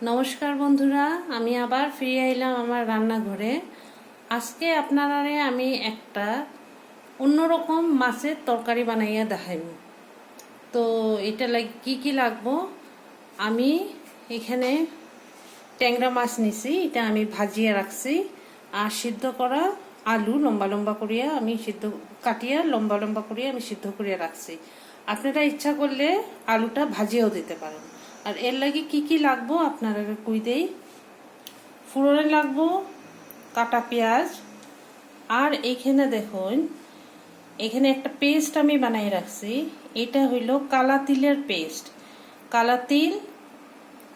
নমস্কার বন্ধুরা, আমি আবার ফিরে এলাম আমার রান্নাঘরে। আজকে আপনারা আমি একটা অন্যরকম মাছের তরকারি বানাইয়া দেখাইব। তো এটা কি কি লাগবো, আমি এখানে ট্যাংরা মাছ নিছি, এটা আমি ভাজিয়ে রাখছি। আর সিদ্ধ করা আলু লম্বা লম্বা করিয়া আমি কাটিয়া লম্বা লম্বা করিয়া আমি সিদ্ধ করিয়া রাখছি। আপনারা ইচ্ছা করলে আলুটা ভাজিয়েও দিতে পারেন। আর এর লাগে কি কি লাগবো আপনারা কই দেই। ফুরনে লাগবো কাটা পেঁয়াজ। আর এইখানে দেখুন, এখানে একটা পেস্ট আমি বানাই রাখছি। এটা হইল কালা তিলের পেস্ট। কালা তিল,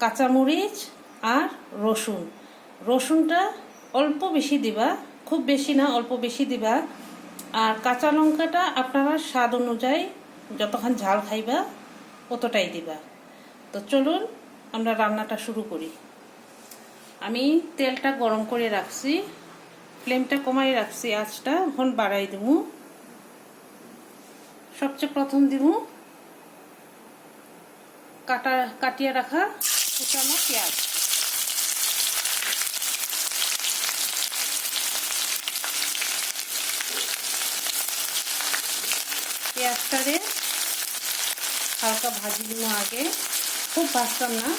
কাঁচামরিচ আর রসুন। রসুনটা অল্প বেশি দিবা, খুব বেশি না, অল্প বেশি দিবা। আর কাঁচা লঙ্কাটা আপনারা স্বাদ অনুযায়ী যতক্ষণ ঝাল খাইবা অতটাই দিবা। তো চলুন আমরা রান্নাটা শুরু করি। আমি তেলটা গরম করে রাখছি, ফ্লেমটা কমাই রাখছি, আঁচটা এখন বাড়াই দেবো। সবচেয়ে প্রথম দিব কাটিয়ে রাখা কুচানো পেঁয়াজ। পেঁয়াজটারে হালকা ভাজি দিব আগে, খুব ভাজতাম না।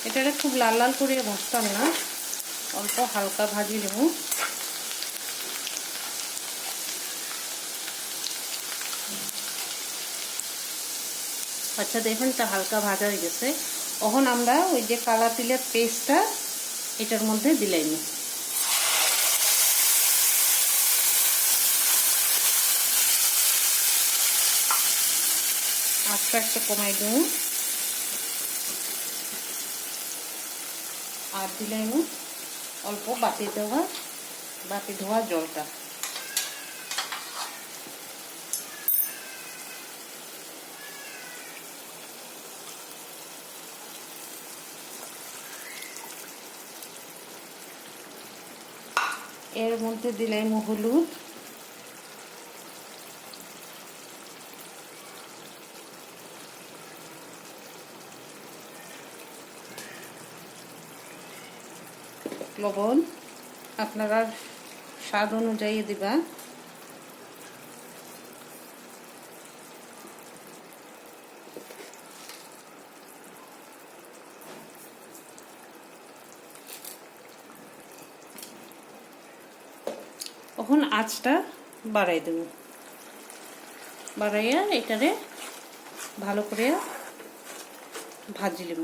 এটারে খুব লাল লাল করে ভাজতাম না, অল্প হালকা ভাজি দেব। আচ্ছা দেখুন, এটা হালকা ভাজা হয়ে গেছে। এখন আমরা ওই যে কালা তিলের পেস্টটা এটার মধ্যে দিলাম। আস্তে আস্তে কমাই দেব। আর দিলাম অল্প বাটি ধোয়া জলটা। এর মধ্যে দিলাম হলুদ, লবণ আপনারা স্বাদ অনুযায়ী দিবা। এখন আঁচটা বাড়াই দেব, বাড়াইয়া এটারে ভালো করে ভাজি নেব।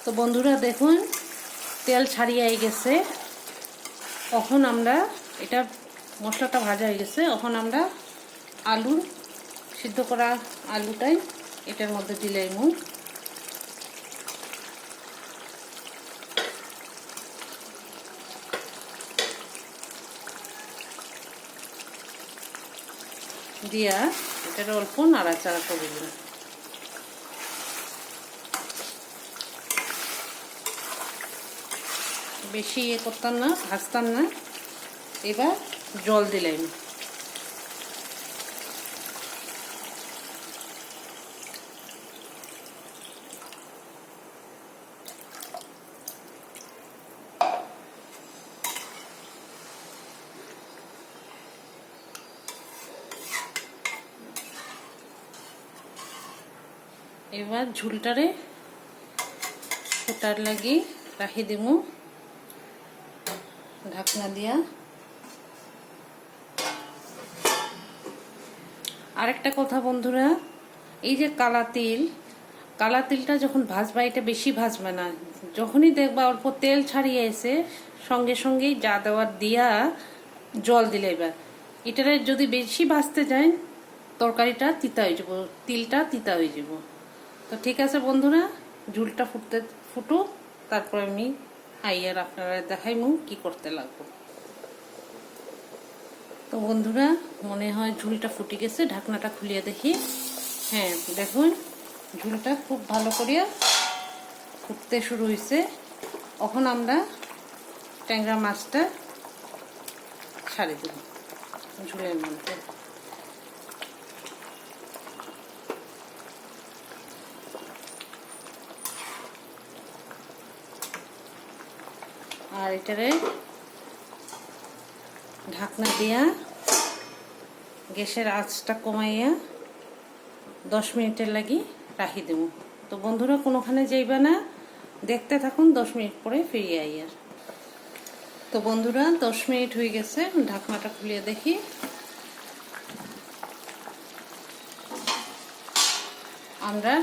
তো বন্ধুরা দেখুন, তেল ছাড়িয়ে গেছে। এখন আমরা এটা মশলাটা ভাজা হয়ে গেছে। এখন আমরা সিদ্ধ করা আলুটাই এটার মধ্যে দিলাম। দিয়া এটার অল্প নাড়াচাড়া করে দিন। বেশি করতাম না, ভাজতাম না। এবার জল দিলাম। এবার ঝুলটারে ফোটার লাগি রাখি দিব ঢাকনা দিয়া। আরেকটা কথা বন্ধুরা, এই যে কালা তিলটা যখন ভাজবা, এটা বেশি ভাজবে না। যখনই দেখবা অল্প তেল ছাড়িয়ে এসে সঙ্গে সঙ্গেই যা দেওয়ার দিয়া জল দিলে, এবার এটারে যদি বেশি ভাজতে যাই তরকারিটা তিতা হয়ে যাব, তিলটা তিতা হয়ে যাব। তো ঠিক আছে বন্ধুরা, ঝুলটা ফুটুক, তারপর আমি আইয়ার আপনারা দেখাইমু কি করতে লাগবো। তো বন্ধুরা, মনে হয় ঝুলটা ফুটে গেছে, ঢাকনাটা খুলিয়ে দেখি। হ্যাঁ দেখুন, ঝুলটা খুব ভালো করিয়া ফুটতে শুরু হয়েছে। এখন আমরা ট্যাংরা মাছটা ছাড়ি দেব ঝুলের মধ্যে। আর এটারে ঢাকনা দিয়া গ্যাসের আঁচটা কমাইয়া 10 মিনিটের লাগি রাখি দেব। তো বন্ধুরা কোনোখানে যাইবা না, দেখতে থাকুন, 10 মিনিট পরে ফিরিয়ে আইয়ার। তো বন্ধুরা 10 মিনিট হয়ে গেছে, ঢাকনাটা খুলিয়ে দেখি। আমরা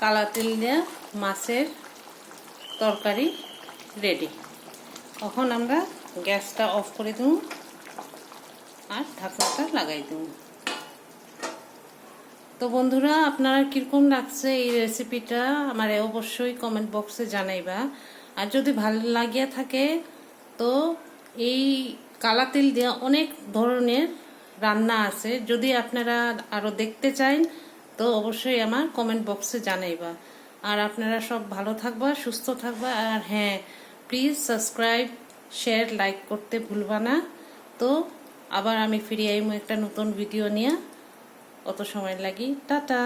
কালা তেল দিয়া মাছের তরকারি রেডি। এখন আমরা গ্যাসটা অফ করে দেব আর ঢাকনাটা লাগাই দেব। তো বন্ধুরা আপনারা কীরকম লাগছে এই রেসিপিটা আমারে অবশ্যই কমেন্ট বক্সে জানাইবা। আর যদি ভালো লাগিয়া থাকে তো এই কালা তেল দিয়ে অনেক ধরনের রান্না আছে, যদি আপনারা আরও দেখতে চান তো অবশ্যই আমার কমেন্ট বক্সে জানাইবা। আর আপনারা সব ভালো থাকবা, সুস্থ থাকবা। আর হ্যাঁ, প্লিজ সাবস্ক্রাইব, শেয়ার, লাইক করতে ভুলবা না। তো আবার আমি ফিরে আইমু একটা নতুন ভিডিও নিয়ে। অত সময় লাগি, টাটা।